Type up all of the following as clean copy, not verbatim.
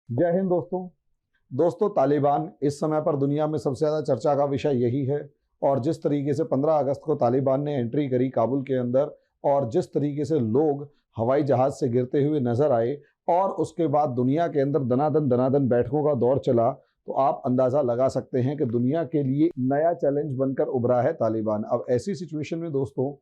जय हिंद दोस्तों। तालिबान इस समय पर दुनिया में सबसे ज़्यादा चर्चा का विषय यही है। और जिस तरीके से 15 अगस्त को तालिबान ने एंट्री करी काबुल के अंदर, और जिस तरीके से लोग हवाई जहाज से गिरते हुए नजर आए, और उसके बाद दुनिया के अंदर दनादन दनादन बैठकों का दौर चला, तो आप अंदाज़ा लगा सकते हैं कि दुनिया के लिए नया चैलेंज बनकर उभरा है तालिबान। अब ऐसी सिचुएशन में दोस्तों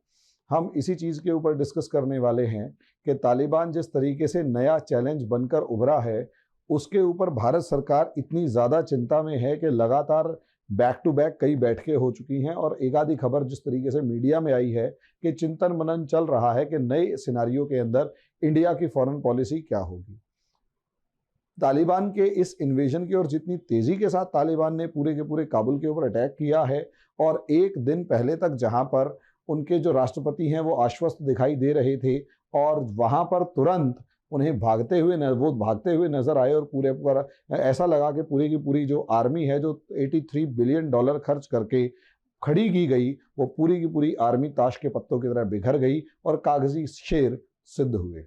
हम इसी चीज़ के ऊपर डिस्कस करने वाले हैं कि तालिबान जिस तरीके से नया चैलेंज बनकर उभरा है, उसके ऊपर भारत सरकार इतनी ज़्यादा चिंता में है कि लगातार बैक टू बैक कई बैठकें हो चुकी हैं। और एक आधी खबर जिस तरीके से मीडिया में आई है कि चिंतन मनन चल रहा है कि नए सिनारियो के अंदर इंडिया की फॉरेन पॉलिसी क्या होगी। तालिबान के इस इन्वेजन की, और जितनी तेज़ी के साथ तालिबान ने पूरे के पूरे काबुल के ऊपर अटैक किया है, और एक दिन पहले तक जहां पर उनके जो राष्ट्रपति हैं वो आश्वस्त दिखाई दे रहे थे, और वहां पर तुरंत उन्हें वो भागते हुए नजर आए, और पूरे पर ऐसा लगा कि पूरी की पूरी जो आर्मी है, जो 83 बिलियन डॉलर खर्च करके खड़ी की गई, वो पूरी की पूरी आर्मी ताश के पत्तों की तरह बिखर गई और कागजी शेर सिद्ध हुए।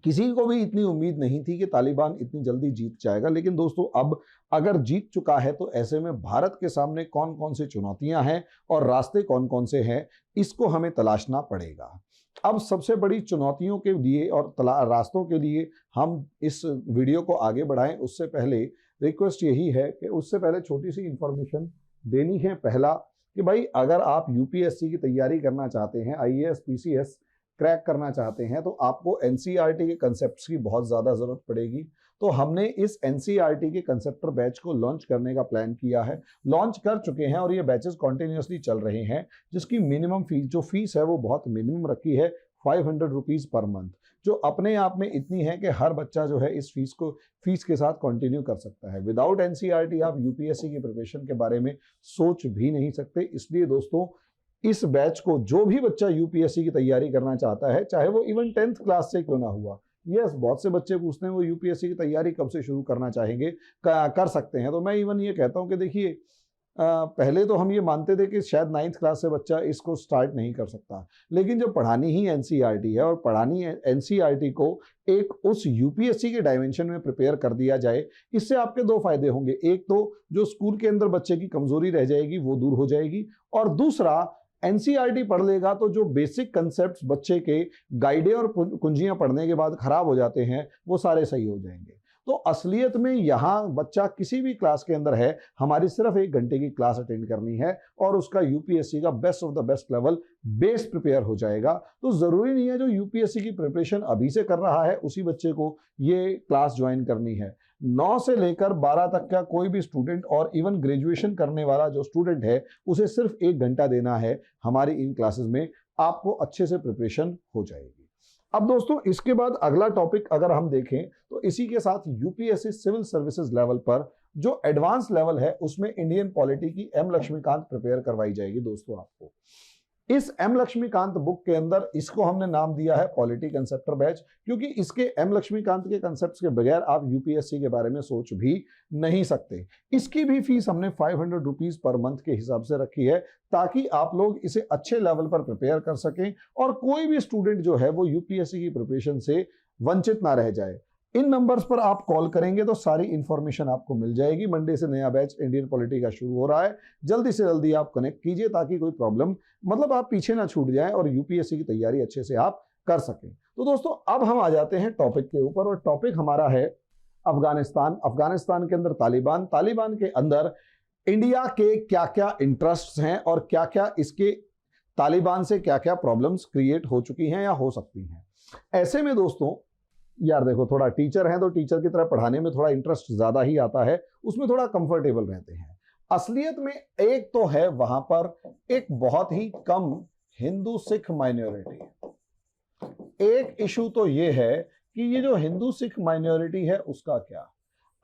किसी को भी इतनी उम्मीद नहीं थी कि तालिबान इतनी जल्दी जीत जाएगा। लेकिन दोस्तों अब अगर जीत चुका है, तो ऐसे में भारत के सामने कौन कौन सी चुनौतियां हैं और रास्ते कौन कौन से हैं, इसको हमें तलाशना पड़ेगा। अब सबसे बड़ी चुनौतियों के लिए और रास्तों के लिए हम इस वीडियो को आगे बढ़ाएं, उससे पहले रिक्वेस्ट यही है कि उससे पहले छोटी सी इंफॉर्मेशन देनी है। पहला कि भाई, अगर आप यूपीएससी की तैयारी करना चाहते हैं, आईएएस पीसीएस क्रैक करना चाहते हैं, तो आपको एनसीईआरटी के कंसेप्ट्स की बहुत ज़्यादा ज़रूरत पड़ेगी। तो हमने इस एनसीईआरटी के कंसेप्टर बैच को लॉन्च करने का प्लान किया है, लॉन्च कर चुके हैं, और ये बैचेस कॉन्टिन्यूसली चल रहे हैं, जिसकी मिनिमम फीस, जो फीस है वो बहुत मिनिमम रखी है, 500 रुपीज़ पर मंथ, जो अपने आप में इतनी है कि हर बच्चा जो है इस फीस के साथ कंटिन्यू कर सकता है। विदाउट एनसीईआरटी आप यूपीएससी की प्रिपरेशन के बारे में सोच भी नहीं सकते। इसलिए दोस्तों, इस बैच को जो भी बच्चा यूपीएससी की तैयारी करना चाहता है, चाहे वो इवन 10th क्लास से क्यों ना हुआ, यस, बहुत से बच्चे पूछते हैं वो यूपीएससी की तैयारी कब से शुरू करना चाहेंगे, कर सकते हैं। तो मैं इवन ये कहता हूं कि देखिए, पहले तो हम ये मानते थे कि शायद 9th क्लास से बच्चा इसको स्टार्ट नहीं कर सकता, लेकिन जब पढ़ानी ही एनसीईआरटी है, और पढ़ानी एनसीईआरटी को एक उस यूपीएससी के डायमेंशन में प्रिपेयर कर दिया जाए, इससे आपके दो फायदे होंगे। एक तो जो स्कूल के अंदर बच्चे की कमजोरी रह जाएगी वो दूर हो जाएगी, और दूसरा, एनसीईआरटी पढ़ लेगा तो जो बेसिक कंसेप्ट्स बच्चे के गाइडे और कुंजियां पढ़ने के बाद खराब हो जाते हैं, वो सारे सही हो जाएंगे। तो असलियत में यहाँ बच्चा किसी भी क्लास के अंदर है, हमारी सिर्फ 1 घंटे की क्लास अटेंड करनी है, और उसका यूपीएससी का best of the best level base prepare हो जाएगा। तो जरूरी नहीं है जो यूपीएससी की प्रिपरेशन अभी से कर रहा है उसी बच्चे को ये क्लास ज्वाइन करनी है। 9 से लेकर 12 तक का कोई भी स्टूडेंट, और इवन ग्रेजुएशन करने वाला जो स्टूडेंट है, उसे सिर्फ 1 घंटा देना है हमारी इन क्लासेस में, आपको अच्छे से प्रिपरेशन हो जाएगी। अब दोस्तों, इसके बाद अगला टॉपिक अगर हम देखें, तो इसी के साथ यूपीएससी सिविल सर्विसेज लेवल पर जो एडवांस लेवल है, उसमें इंडियन पॉलिटी की एम लक्ष्मीकांत प्रिपेयर करवाई जाएगी। दोस्तों, आपको इस एम लक्ष्मीकांत बुक के अंदर, इसको हमने नाम दिया है पॉलिटी कंसेप्टर बैच, क्योंकि इसके एम लक्ष्मीकांत के कंसेप्ट्स के बगैर आप यूपीएससी के बारे में सोच भी नहीं सकते। इसकी भी फीस हमने 500 रुपीज पर मंथ के हिसाब से रखी है, ताकि आप लोग इसे अच्छे लेवल पर प्रिपेयर कर सकें, और कोई भी स्टूडेंट जो है वो यूपीएससी की प्रिपरेशन से वंचित ना रह जाए। इन नंबर्स पर आप कॉल करेंगे तो सारी इंफॉर्मेशन आपको मिल जाएगी। मंडे से नया बैच इंडियन पॉलिटी का शुरू हो रहा है, जल्दी से जल्दी आप कनेक्ट कीजिए, ताकि कोई प्रॉब्लम, मतलब आप पीछे ना छूट जाएं, और यूपीएससी की तैयारी अच्छे से आप कर सकें। तो दोस्तों, अब हम आ जाते हैं टॉपिक के ऊपर, और टॉपिक हमारा है अफगानिस्तान। अफगानिस्तान के अंदर तालिबान के अंदर इंडिया के क्या क्या इंटरेस्ट्स हैं, और क्या क्या इसके तालिबान से क्या क्या प्रॉब्लम्स क्रिएट हो चुकी हैं या हो सकती हैं। ऐसे में दोस्तों, यार देखो, थोड़ा टीचर हैं तो टीचर की तरह पढ़ाने में थोड़ा इंटरेस्ट ज्यादा ही आता है, उसमें थोड़ा कंफर्टेबल रहते हैं। असलियत में एक तो है वहां पर एक बहुत ही कम हिंदू सिख माइनॉरिटी। एक इशू तो ये है कि ये जो हिंदू सिख माइनॉरिटी है उसका क्या।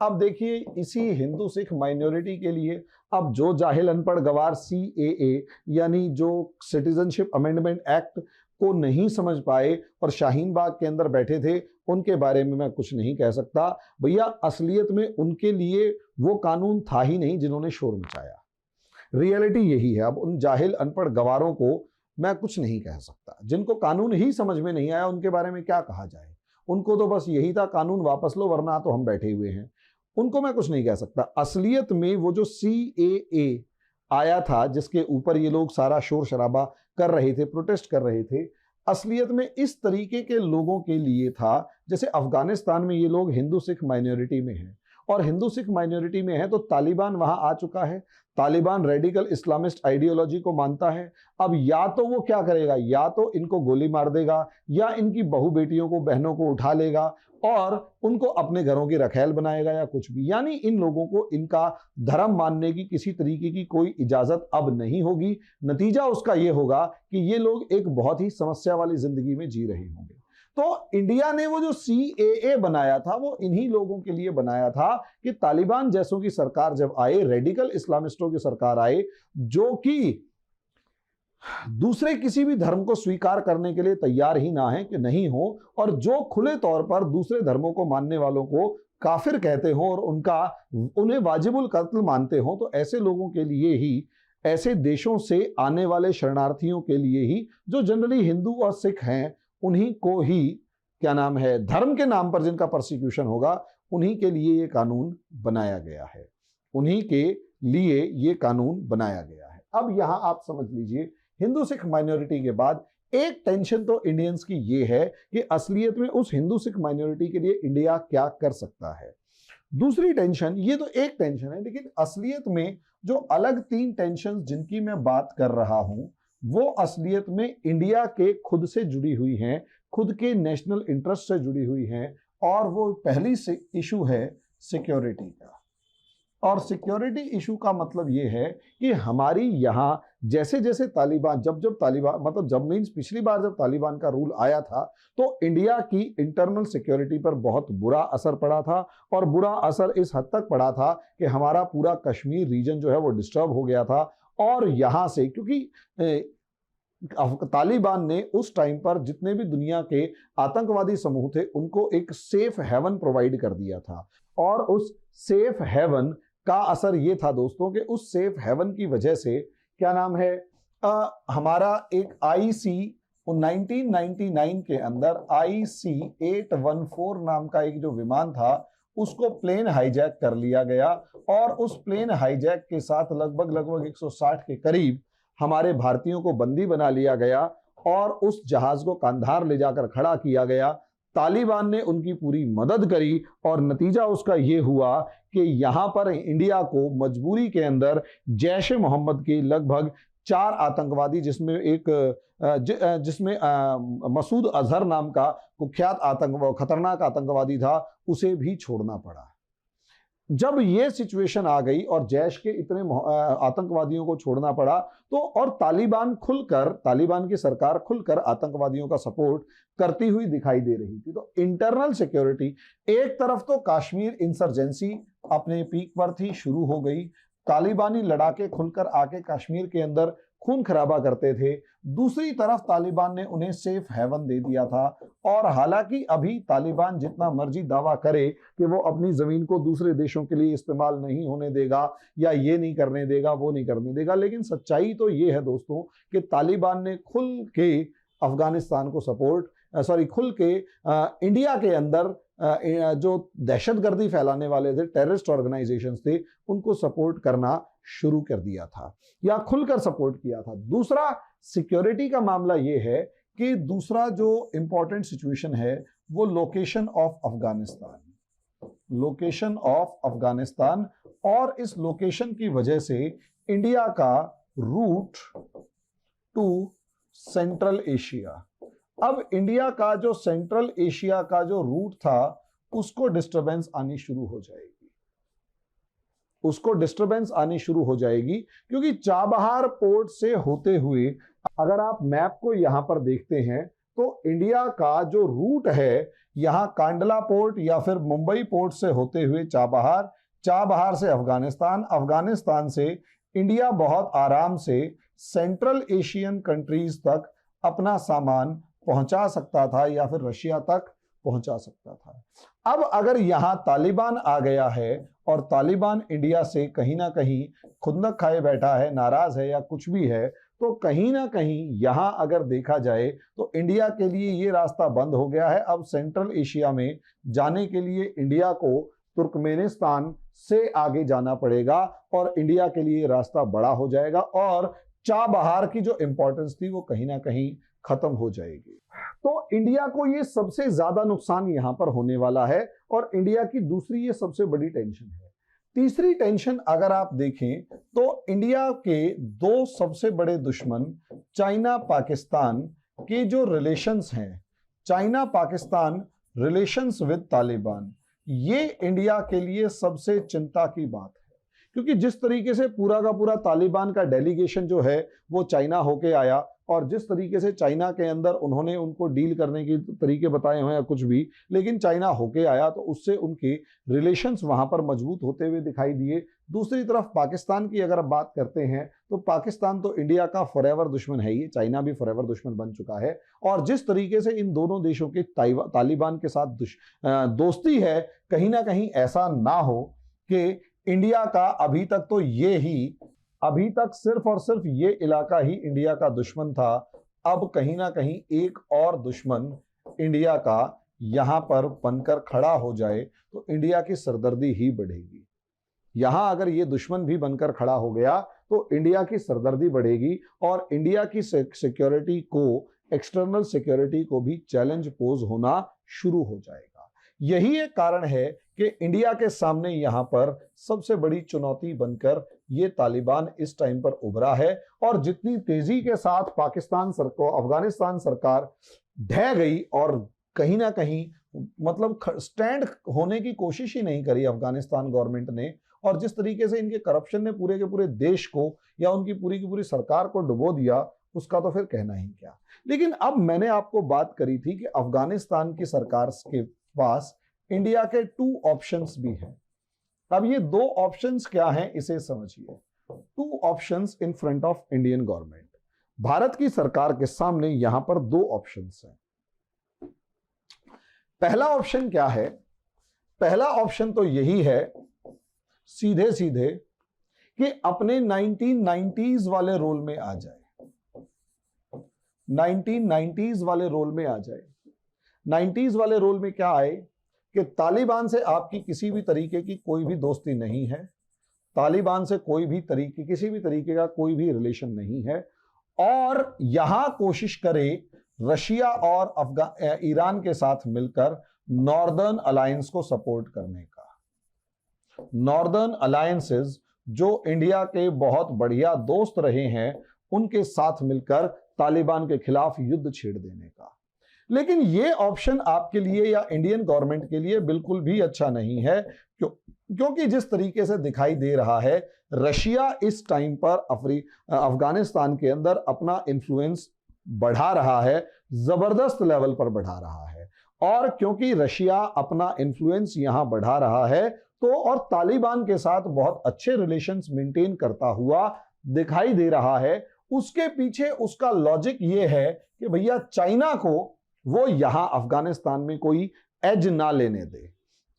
अब देखिए, इसी हिंदू सिख माइनॉरिटी के लिए अब जो जाहिल अनपढ़ गवार सीएए यानी जो सिटीजनशिप अमेंडमेंट एक्ट को नहीं समझ पाए और शाहीन बाग के अंदर बैठे थे, उनके बारे में मैं कुछ नहीं कह सकता। भैया, असलियत में उनके लिए वो कानून था ही नहीं जिन्होंने शोर मचाया। रियलिटी यही है। अब उन जाहिल अनपढ़ गवारों को मैं कुछ नहीं कह सकता, जिनको कानून ही समझ में नहीं आया उनके बारे में क्या कहा जाए। उनको तो बस यही था कानून वापस लो वरना तो हम बैठे हुए हैं। उनको मैं कुछ नहीं कह सकता। असलियत में वो जो CAA आया था जिसके ऊपर ये लोग सारा शोर शराबा कर रहे थे, प्रोटेस्ट कर रहे थे, असलियत में इस तरीके के लोगों के लिए था। जैसे अफगानिस्तान में ये लोग हिंदू सिख माइनॉरिटी में हैं, और हिंदू सिख माइनॉरिटी में है तो तालिबान वहां आ चुका है। तालिबान रेडिकल इस्लामिस्ट आइडियोलॉजी को मानता है। अब या तो वो क्या करेगा, या तो इनको गोली मार देगा, या इनकी बहू बेटियों को, बहनों को उठा लेगा और उनको अपने घरों की रखैल बनाएगा या कुछ भी। यानी इन लोगों को इनका धर्म मानने की किसी तरीके की कोई इजाजत अब नहीं होगी। नतीजा उसका ये होगा कि ये लोग एक बहुत ही समस्या वाली जिंदगी में जी रहे होंगे। तो इंडिया ने वो जो CAA बनाया था वो इन्हीं लोगों के लिए बनाया था कि तालिबान जैसों की सरकार जब आए, रेडिकल इस्लामिस्टों की सरकार आए जो कि दूसरे किसी भी धर्म को स्वीकार करने के लिए तैयार ही ना है कि नहीं हो, और जो खुले तौर पर दूसरे धर्मों को मानने वालों को काफिर कहते हो और उन्हें वाजिबुल कत्ल मानते हो, तो ऐसे लोगों के लिए ही, ऐसे देशों से आने वाले शरणार्थियों के लिए ही, जो जनरली हिंदू और सिख हैं, उन्हीं को ही क्या नाम है, धर्म के नाम पर जिनका प्रोसिक्यूशन होगा, उन्हीं के लिए ये कानून बनाया गया है। उन्हीं के लिए ये कानून बनाया गया है। अब यहां आप समझ लीजिए, हिंदू सिख माइनॉरिटी के बाद एक टेंशन तो इंडियंस की ये है कि असलियत में उस हिंदू सिख माइनॉरिटी के लिए इंडिया क्या कर सकता है। दूसरी टेंशन, ये तो एक टेंशन है, लेकिन असलियत में जो अलग 3 टेंशन जिनकी मैं बात कर रहा हूं, वो असलियत में इंडिया के खुद से जुड़ी हुई हैं, खुद के नेशनल इंटरेस्ट से जुड़ी हुई हैं। और वो पहली से इशू है सिक्योरिटी का। और सिक्योरिटी इशू का मतलब ये है कि हमारी यहाँ जैसे जैसे तालिबान, जब तालिबान, मतलब जब मीन्स पिछली बार जब तालिबान का रूल आया था, तो इंडिया की इंटरनल सिक्योरिटी पर बहुत बुरा असर पड़ा था। और बुरा असर इस हद तक पड़ा था कि हमारा पूरा कश्मीर रीजन जो है वो डिस्टर्ब हो गया था। और यहाँ से, क्योंकि तालिबान ने उस टाइम पर जितने भी दुनिया के आतंकवादी समूह थे उनको एक सेफ हेवन प्रोवाइड कर दिया था। और उस सेफ हेवन का असर ये था दोस्तों कि उस सेफ हेवन की वजह से क्या नाम है, हमारा एक IC 1999 के अंदर IC 814 नाम का एक जो विमान था, उसको प्लेन हाईजैक कर लिया गया। और उस प्लेन हाईजैक के साथ लगभग 160 के करीब हमारे भारतीयों को बंदी बना लिया गया और उस जहाज को कांधार ले जाकर खड़ा किया गया। तालिबान ने उनकी पूरी मदद करी और नतीजा उसका ये हुआ कि यहां पर इंडिया को मजबूरी के अंदर जैश ए मोहम्मद के लगभग 4 आतंकवादी, जिसमें मसूद अजहर नाम का कुख्यात खतरनाक आतंकवादी था, उसे भी छोड़ना पड़ा। जब ये सिचुएशन आ गई और जैश के इतने आतंकवादियों को छोड़ना पड़ा, तो और तालिबान की सरकार खुलकर आतंकवादियों का सपोर्ट करती हुई दिखाई दे रही थी। तो इंटरनल सिक्योरिटी, एक तरफ तो कश्मीर इंसर्जेंसी अपने पीक पर थी, शुरू हो गई, तालिबानी लड़ाके खुलकर आके कश्मीर के अंदर खून खराबा करते थे। दूसरी तरफ तालिबान ने उन्हें सेफ हेवन दे दिया था। और हालांकि अभी तालिबान जितना मर्जी दावा करे कि वो अपनी जमीन को दूसरे देशों के लिए इस्तेमाल नहीं होने देगा, या ये नहीं करने देगा, वो नहीं करने देगा, लेकिन सच्चाई तो ये है दोस्तों कि तालिबान ने खुल के अफगानिस्तान को खुल के इंडिया के अंदर जो दहशतगर्दी फैलाने वाले थे, टेररिस्ट ऑर्गेनाइजेशंस थे, उनको सपोर्ट करना शुरू कर दिया था या खुलकर सपोर्ट किया था। दूसरा सिक्योरिटी का मामला यह है कि दूसरा जो इंपॉर्टेंट सिचुएशन है वो लोकेशन ऑफ अफगानिस्तान, और इस लोकेशन की वजह से इंडिया का रूट टू सेंट्रल एशिया, अब इंडिया का जो सेंट्रल एशिया का जो रूट था उसको डिस्टरबेंस आनी शुरू हो जाएगी, क्योंकि चाबहार पोर्ट से होते हुए, अगर आप मैप को यहां पर देखते हैं तो इंडिया का जो रूट है, यहां कांडला पोर्ट या फिर मुंबई पोर्ट से होते हुए चाबहार से अफगानिस्तान से इंडिया बहुत आराम से सेंट्रल एशियन कंट्रीज तक अपना सामान पहुंचा सकता था या फिर रशिया तक पहुंचा सकता था। अब अगर यहां तालिबान आ गया है और तालिबान इंडिया से कहीं ना कहीं खुंदक खाए बैठा है, नाराज है या कुछ भी है, तो कहीं ना कहीं यहां अगर देखा जाए तो इंडिया के लिए ये रास्ता बंद हो गया है। अब सेंट्रल एशिया में जाने के लिए इंडिया को तुर्कमेनिस्तान से आगे जाना पड़ेगा और इंडिया के लिए रास्ता बड़ा हो जाएगा और चाबहार की जो इंपॉर्टेंस थी वो कहीं ना कहीं खत्म हो जाएगी। तो इंडिया को ये सबसे ज्यादा नुकसान यहां पर होने वाला है और इंडिया की दूसरी ये सबसे बड़ी टेंशन है। तीसरी टेंशन अगर आप देखें तो इंडिया के दो सबसे बड़े दुश्मन चाइना पाकिस्तान के जो रिलेशंस हैं, China Pakistan relations with Taliban, ये इंडिया के लिए सबसे चिंता की बात है। क्योंकि जिस तरीके से पूरा का पूरा तालिबान का डेलीगेशन जो है वो चाइना होके आया और जिस तरीके से चाइना के अंदर उन्होंने उनको डील करने के तरीके बताए हुए हैं कुछ भी, लेकिन चाइना होके आया तो उससे उनके रिलेशंस वहां पर मजबूत होते हुए दिखाई दिए। दूसरी तरफ पाकिस्तान की अगर बात करते हैं तो पाकिस्तान तो इंडिया का फॉरएवर दुश्मन है ही, चाइना भी फॉरएवर दुश्मन बन चुका है। और जिस तरीके से इन दोनों देशों की तालिबान के साथ दोस्ती है, कहीं ना कहीं ऐसा ना हो कि इंडिया का अभी तक सिर्फ और सिर्फ ये इलाका ही इंडिया का दुश्मन था, अब कहीं ना कहीं एक और दुश्मन इंडिया का यहां पर बनकर खड़ा हो जाए तो इंडिया की सरदर्दी ही बढ़ेगी। यहां अगर ये दुश्मन भी बनकर खड़ा हो गया तो इंडिया की सरदर्दी बढ़ेगी और इंडिया की सिक्योरिटी को, एक्सटर्नल सिक्योरिटी को भी चैलेंज पोज होना शुरू हो जाएगा। यही एक कारण है कि इंडिया के सामने यहां पर सबसे बड़ी चुनौती बनकर ये तालिबान इस टाइम पर उभरा है। और जितनी तेजी के साथ अफगानिस्तान सरकार ढह गई और कहीं ना कहीं मतलब स्टैंड होने की कोशिश ही नहीं करी अफगानिस्तान गवर्नमेंट ने, और जिस तरीके से इनके करप्शन ने पूरे के पूरे देश को या उनकी पूरी की पूरी सरकार को डुबो दिया, उसका तो फिर कहना ही क्या। लेकिन अब मैंने आपको बात करी थी कि अफगानिस्तान की सरकार के पास इंडिया के 2 ऑप्शंस भी हैं। अब ये 2 ऑप्शंस क्या हैं इसे समझिए। 2 options in front of Indian government. Bharat की सरकार के सामने यहां पर 2 ऑप्शंस हैं। पहला ऑप्शन क्या है? पहला ऑप्शन तो यही है सीधे सीधे कि अपने 1990s वाले रोल में आ जाए, 1990s वाले रोल में आ जाए। 90s वाले रोल में क्या आए कि तालिबान से आपकी किसी भी तरीके की कोई भी दोस्ती नहीं है, तालिबान से किसी भी तरीके का कोई भी रिलेशन नहीं है, और यहां कोशिश करे रशिया और ईरान के साथ मिलकर नॉर्दर्न अलायंस को सपोर्ट करने का। नॉर्दर्न अलायंसेस जो इंडिया के बहुत बढ़िया दोस्त रहे हैं, उनके साथ मिलकर तालिबान के खिलाफ युद्ध छेड़ देने का। लेकिन यह ऑप्शन आपके लिए या इंडियन गवर्नमेंट के लिए बिल्कुल भी अच्छा नहीं है, क्योंकि जिस तरीके से दिखाई दे रहा है रशिया इस टाइम पर अफगानिस्तान के अंदर अपना इन्फ्लुएंस बढ़ा रहा है, जबरदस्त लेवल पर बढ़ा रहा है। और क्योंकि रशिया अपना इन्फ्लुएंस यहां बढ़ा रहा है तो और तालिबान के साथ बहुत अच्छे रिलेशंस मेंटेन करता हुआ दिखाई दे रहा है, उसके पीछे उसका लॉजिक ये है कि भैया चाइना को वो यहां अफगानिस्तान में कोई एज ना लेने दे,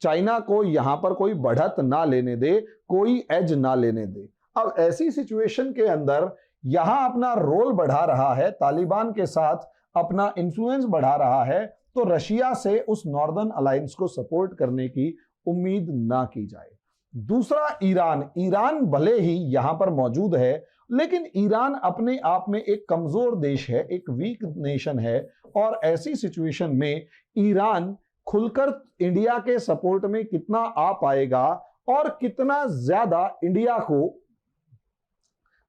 चाइना को यहां पर कोई बढ़त ना लेने दे, कोई एज ना लेने दे। अब ऐसी सिचुएशन के अंदर यहां अपना रोल बढ़ा रहा है, तालिबान के साथ अपना इन्फ्लुएंस बढ़ा रहा है, तो रशिया से उस नॉर्दर्न अलायंस को सपोर्ट करने की उम्मीद ना की जाए। दूसरा ईरान भले ही यहां पर मौजूद है, लेकिन ईरान अपने आप में एक कमजोर देश है, एक वीक नेशन है, और ऐसी सिचुएशन में ईरान खुलकर इंडिया के सपोर्ट में कितना आ पाएगा और कितना ज्यादा इंडिया को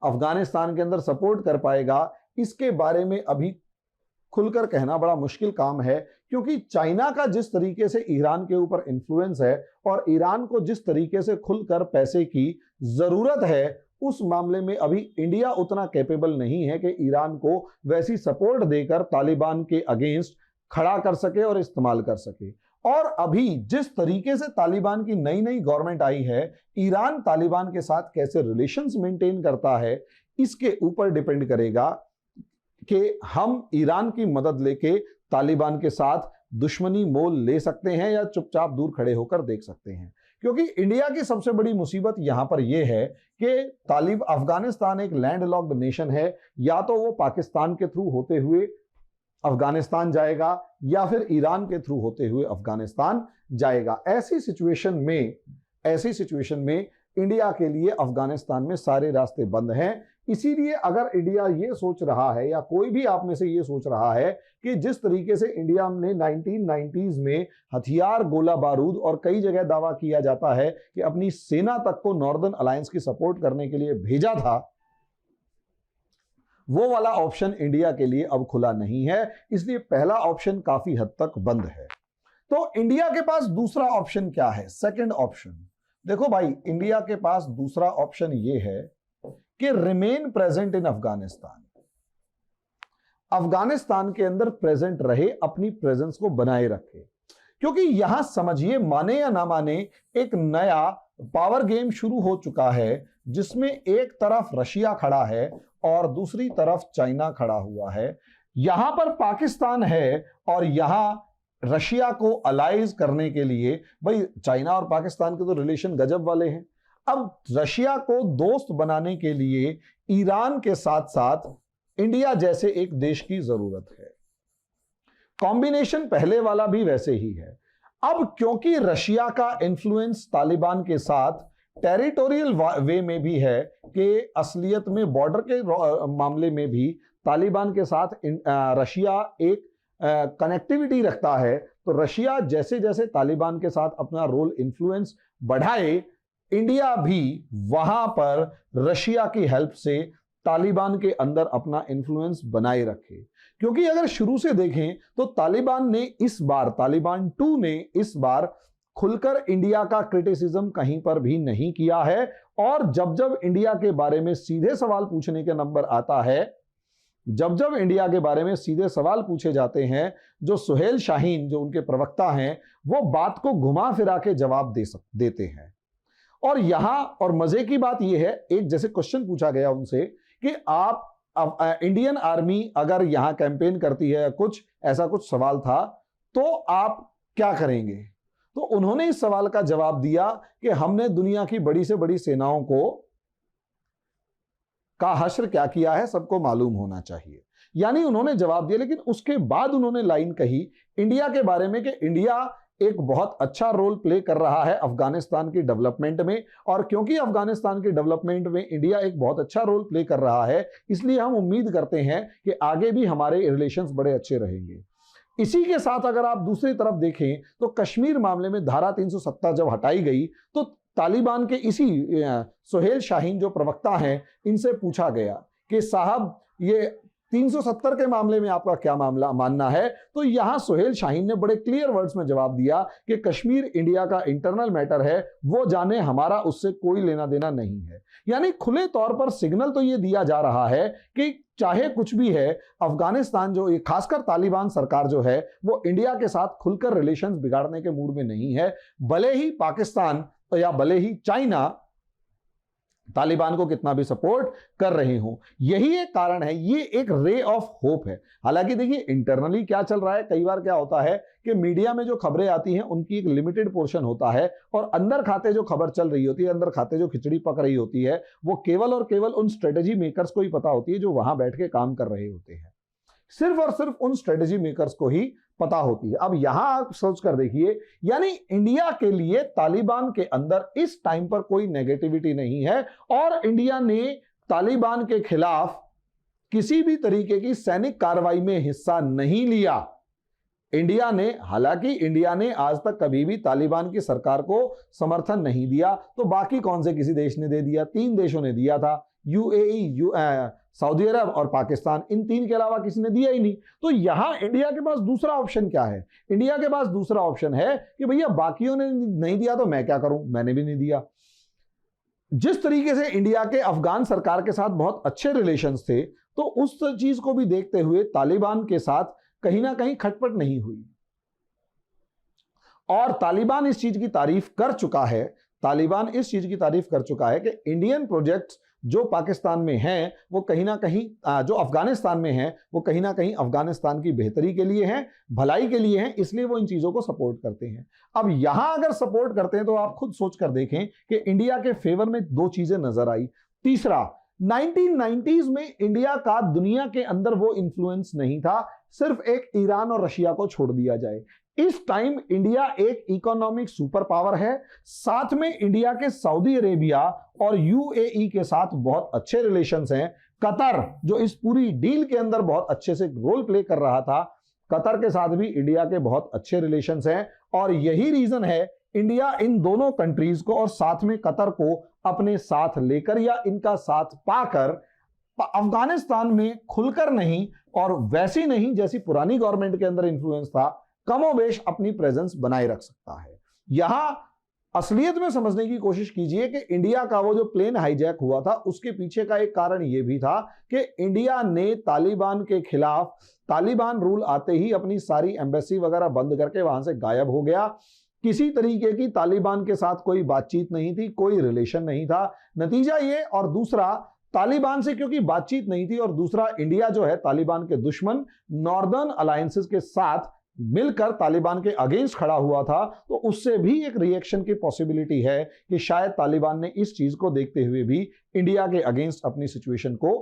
अफगानिस्तान के अंदर सपोर्ट कर पाएगा, इसके बारे में अभी खुलकर कहना बड़ा मुश्किल काम है। क्योंकि चाइना का जिस तरीके से ईरान के ऊपर इन्फ्लुएंस है और ईरान को जिस तरीके से खुलकर पैसे की जरूरत है, उस मामले में अभी इंडिया उतना कैपेबल नहीं है कि ईरान को वैसी सपोर्ट देकर तालिबान के अगेंस्ट खड़ा कर सके और इस्तेमाल कर सके। और अभी जिस तरीके से तालिबान की नई नई गवर्नमेंट आई है, ईरान तालिबान के साथ कैसे रिलेशंस मेंटेन करता है, इसके ऊपर डिपेंड करेगा कि हम ईरान की मदद लेके तालिबान के साथ दुश्मनी मोल ले सकते हैं या चुपचाप दूर खड़े होकर देख सकते हैं। क्योंकि इंडिया की सबसे बड़ी मुसीबत यहां पर यह है कि अफगानिस्तान एक लैंडलॉक्ड नेशन है, या तो वो पाकिस्तान के थ्रू होते हुए अफगानिस्तान जाएगा या फिर ईरान के थ्रू होते हुए अफगानिस्तान जाएगा। ऐसी सिचुएशन में इंडिया के लिए अफगानिस्तान में सारे रास्ते बंद हैं। इसीलिए अगर इंडिया ये सोच रहा है, या कोई भी आप में से ये सोच रहा है कि जिस तरीके से इंडिया ने 1990s में हथियार, गोला बारूद और कई जगह दावा किया जाता है कि अपनी सेना तक को नॉर्दर्न अलायंस की सपोर्ट करने के लिए भेजा था, वो वाला ऑप्शन इंडिया के लिए अब खुला नहीं है। इसलिए पहला ऑप्शन काफी हद तक बंद है। तो इंडिया के पास दूसरा ऑप्शन क्या है? सेकंड ऑप्शन देखो भाई, इंडिया के पास दूसरा ऑप्शन ये है कि remain present in Afghanistan. Afghanistan के अंदर प्रेजेंट रहे, अपनी प्रेजेंस को बनाए रखे, क्योंकि यहां समझिए, माने या ना माने, एक नया पावर गेम शुरू हो चुका है, जिसमें एक तरफ रशिया खड़ा है और दूसरी तरफ चाइना खड़ा हुआ है। यहां पर पाकिस्तान है और यहां रशिया को अलाइज करने के लिए, भाई चाइना और पाकिस्तान के तो रिलेशन गजब वाले हैं, अब रशिया को दोस्त बनाने के लिए ईरान के साथ साथ इंडिया जैसे एक देश की जरूरत है। कॉम्बिनेशन पहले वाला भी वैसे ही है। अब क्योंकि रशिया का इन्फ्लुएंस तालिबान के साथ टेरिटोरियल वे में भी है कि असलियत में बॉर्डर के मामले में भी तालिबान के साथ रशिया एक कनेक्टिविटी रखता है, तो रशिया जैसे जैसे तालिबान के साथ अपना रोल इन्फ्लुएंस बढ़ाए, इंडिया भी वहां पर रशिया की हेल्प से तालिबान के अंदर अपना इन्फ्लुएंस बनाए रखे। क्योंकि अगर शुरू से देखें तो तालिबान 2 ने इस बार खुलकर इंडिया का क्रिटिसिज्म कहीं पर भी नहीं किया है, और जब जब इंडिया के बारे में सीधे सवाल पूछने के नंबर आता है, जब जब इंडिया के बारे में सीधे सवाल पूछे जाते हैं, जो सुहेल शाहीन जो उनके प्रवक्ता हैं, वो बात को घुमा फिरा के जवाब देते हैं। और यहां और मजे की बात यह है, एक जैसे क्वेश्चन पूछा गया उनसे कि आप इंडियन आर्मी अगर यहां कैंपेन करती है, कुछ ऐसा कुछ सवाल था, तो आप क्या करेंगे? तो उन्होंने इस सवाल का जवाब दिया कि हमने दुनिया की बड़ी से बड़ी सेनाओं का हश्र क्या किया है सबको मालूम होना चाहिए, यानी उन्होंने जवाब दिया। लेकिन उसके बाद उन्होंने लाइन कही इंडिया के बारे में कि इंडिया एक बहुत अच्छा रोल प्ले कर रहा है अफगानिस्तान की डेवलपमेंट में, और क्योंकि अफगानिस्तान की डेवलपमेंट में इंडिया एक बहुत अच्छा रोल प्ले कर रहा है, इसलिए हम उम्मीद करते हैं कि आगे भी हमारे रिलेशंस बड़े अच्छे रहेंगे। इसी के साथ अगर आप दूसरी तरफ देखें तो कश्मीर मामले में धारा 370 जब हटाई गई, तो तालिबान के इसी सुहेल शाहीन जो प्रवक्ता हैं, इनसे पूछा गया कि साहब ये 370 के मामले में आपका क्या मानना है? तो यहां सुहेल शाहीन ने बड़े क्लियर वर्ड्स में जवाब दिया कि कश्मीर इंडिया का इंटरनल मैटर है, वो जाने, हमारा उससे कोई लेना देना नहीं है। यानी खुले तौर पर सिग्नल तो ये दिया जा रहा है कि चाहे कुछ भी है, अफगानिस्तान जो, खासकर तालिबान सरकार जो है, वो इंडिया के साथ खुलकर रिलेशंस बिगाड़ने के मूड में नहीं है, भले ही पाकिस्तान या भले ही चाइना तालिबान को कितना भी सपोर्ट कर रहे हो। यही एक कारण है, ये एक रे ऑफ होप है। हालांकि देखिए इंटरनली क्या चल रहा है, कई बार क्या होता है कि मीडिया में जो खबरें आती हैं उनकी एक लिमिटेड पोर्शन होता है, और अंदर खाते जो खबर चल रही होती है, अंदर खाते जो खिचड़ी पक रही होती है, वो केवल और केवल उन स्ट्रेटेजी मेकर्स को ही पता होती है जो वहां बैठ के काम कर रहे होते हैं। सिर्फ और सिर्फ उन स्ट्रेटेजी मेकर्स को ही पता होती है। अब यहां आप सोच कर देखिए, यानी इंडिया के लिए तालिबान के अंदर इस टाइम पर कोई नेगेटिविटी नहीं है, और इंडिया ने तालिबान के खिलाफ किसी भी तरीके की सैनिक कार्रवाई में हिस्सा नहीं लिया। हालांकि इंडिया ने आज तक कभी भी तालिबान की सरकार को समर्थन नहीं दिया, तो बाकी कौन से किसी देश ने दे दिया? 3 देशों ने दिया था, यूएई, सऊदी अरब और पाकिस्तान। इन 3 के अलावा किसी ने दिया ही नहीं। तो यहां इंडिया के पास दूसरा ऑप्शन क्या है? इंडिया के पास दूसरा ऑप्शन है कि भैया बाकियों ने नहीं दिया तो मैं क्या करूं, मैंने भी नहीं दिया। जिस तरीके से इंडिया के अफगान सरकार के साथ बहुत अच्छे रिलेशंस थे, तो उस चीज को भी देखते हुए तालिबान के साथ कहीं ना कहीं खटपट नहीं हुई, और तालिबान इस चीज की तारीफ कर चुका है कि इंडियन प्रोजेक्ट्स जो पाकिस्तान में हैं वो कहीं ना कहीं जो अफगानिस्तान में हैं वो कहीं ना कहीं अफगानिस्तान की बेहतरी के लिए हैं, भलाई के लिए हैं, इसलिए वो इन चीजों को सपोर्ट करते हैं। अब यहां अगर सपोर्ट करते हैं तो आप खुद सोच कर देखें कि इंडिया के फेवर में दो चीजें नजर आई। तीसरा, 1990s में इंडिया का दुनिया के अंदर वो इंफ्लुएंस नहीं था, सिर्फ एक ईरान और रशिया को छोड़ दिया जाए। इस टाइम इंडिया एक इकोनॉमिक सुपर पावर है, साथ में इंडिया के सऊदी अरेबिया और यूएई के साथ बहुत अच्छे रिलेशंस हैं। कतर जो इस पूरी डील के अंदर बहुत अच्छे से रोल प्ले कर रहा था, कतर के साथ भी इंडिया के बहुत अच्छे रिलेशंस हैं, और यही रीजन है इंडिया इन दोनों कंट्रीज को और साथ में कतर को अपने साथ लेकर या इनका साथ पाकर अफगानिस्तान में खुलकर नहीं और वैसी नहीं जैसी पुरानी गवर्नमेंट के अंदर इंफ्लुएंस था, कमोबेश अपनी प्रेजेंस बनाए रख सकता है। यहां असलियत में समझने की कोशिश कीजिए कि इंडिया का वो जो प्लेन हाईजैक हुआ था उसके पीछे का एक कारण यह भी था कि इंडिया ने तालिबान के खिलाफ, तालिबान रूल आते ही अपनी सारी एम्बेसी वगैरह बंद करके वहां से गायब हो गया। किसी तरीके की तालिबान के साथ कोई बातचीत नहीं थी, कोई रिलेशन नहीं था। नतीजा ये, और दूसरा तालिबान से क्योंकि बातचीत नहीं थी, और दूसरा इंडिया जो है तालिबान के दुश्मन नॉर्दर्न अलायंसेस के साथ मिलकर तालिबान के अगेंस्ट खड़ा हुआ था, तो उससे भी एक रिएक्शन की पॉसिबिलिटी है कि शायद तालिबान ने इस चीज को देखते हुए भी इंडिया के अगेंस्ट अपनी सिचुएशन को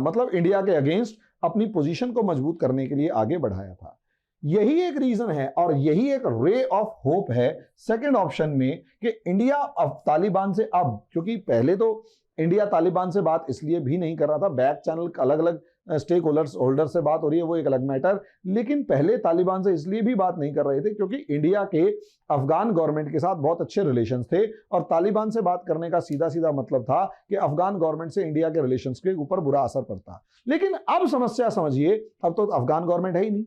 मतलब इंडिया के अगेंस्ट अपनी पोजीशन को मजबूत करने के लिए आगे बढ़ाया था। यही एक रीजन है और यही एक रे ऑफ होप है सेकंड ऑप्शन में कि इंडिया अब तालिबान से, अब क्योंकि पहले तो इंडिया तालिबान से बात इसलिए भी नहीं कर रहा था, बैक चैनल अलग अलग स्टेक होल्डर से बात हो रही है, वो एक अलग मैटर, लेकिन पहले तालिबान से इसलिए भी बात नहीं कर रहे थे क्योंकि इंडिया के अफगान गवर्नमेंट के साथ बहुत अच्छे रिलेशंस थे, और तालिबान से बात करने का सीधा सीधा मतलब था कि अफगान गवर्नमेंट से इंडिया के रिलेशंस के ऊपर बुरा असर पड़ता। लेकिन अब समस्या समझिए, अब तो अफगान गवर्नमेंट है ही नहीं,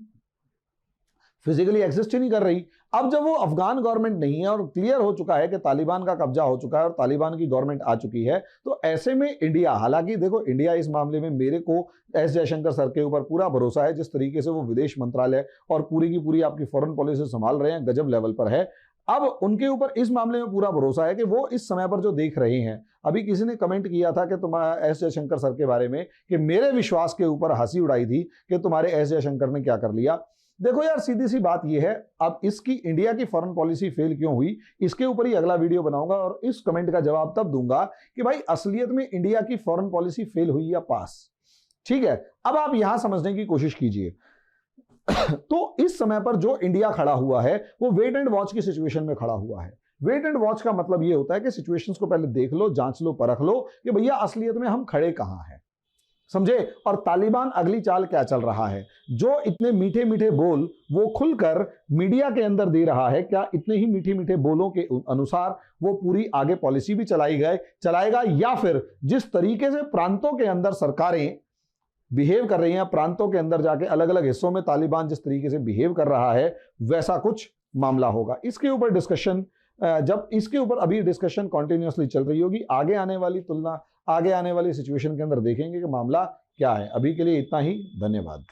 फिजिकली एग्जिस्ट ही नहीं कर रही। अब जब वो अफगान गवर्नमेंट नहीं है और क्लियर हो चुका है कि तालिबान का कब्जा हो चुका है और तालिबान की गवर्नमेंट आ चुकी है, तो ऐसे में इंडिया, हालांकि देखो इंडिया इस मामले में मेरे को एस जयशंकर सर के ऊपर पूरा भरोसा है, जिस तरीके से वो विदेश मंत्रालय और पूरी की पूरी आपकी फॉरेन पॉलिसी संभाल रहे हैं, गजब लेवल पर है। अब उनके ऊपर इस मामले में पूरा भरोसा है कि वो इस समय पर जो देख रहे हैं, अभी किसी ने कमेंट किया था कि तुम्हारा एस जयशंकर सर के बारे में कि मेरे विश्वास के ऊपर हंसी उड़ाई थी कि तुम्हारे एस जयशंकर ने क्या कर लिया। देखो यार, सीधी सी बात यह है, अब इसकी इंडिया की फॉरेन पॉलिसी फेल क्यों हुई, इसके ऊपर ही अगला वीडियो बनाऊंगा और इस कमेंट का जवाब तब दूंगा कि भाई असलियत में इंडिया की फॉरेन पॉलिसी फेल हुई या पास। ठीक है, अब आप यहां समझने की कोशिश कीजिए। तो इस समय पर जो इंडिया खड़ा हुआ है वो वेट एंड वॉच की सिचुएशन में खड़ा हुआ है। वेट एंड वॉच का मतलब यह होता है कि सिचुएशंस को पहले देख लो, जांच लो, परख लो कि भैया असलियत में हम खड़े कहां हैं, समझे, और तालिबान अगली चाल क्या चल रहा है। जो इतने मीठे मीठे बोल वो खुलकर मीडिया के अंदर दे रहा है, क्या इतने ही मीठे मीठे बोलों के अनुसार वो पूरी आगे पॉलिसी भी चलाएगा, या फिर जिस तरीके से प्रांतों के अंदर सरकारें बिहेव कर रही हैं, प्रांतों के अंदर जाके अलग अलग हिस्सों में तालिबान जिस तरीके से बिहेव कर रहा है वैसा कुछ मामला होगा। इसके ऊपर डिस्कशन, जब इसके ऊपर अभी डिस्कशन कॉन्टिन्यूसली चल रही होगी, आगे आने वाली सिचुएशन के अंदर देखेंगे कि मामला क्या है। अभी के लिए इतना ही, धन्यवाद।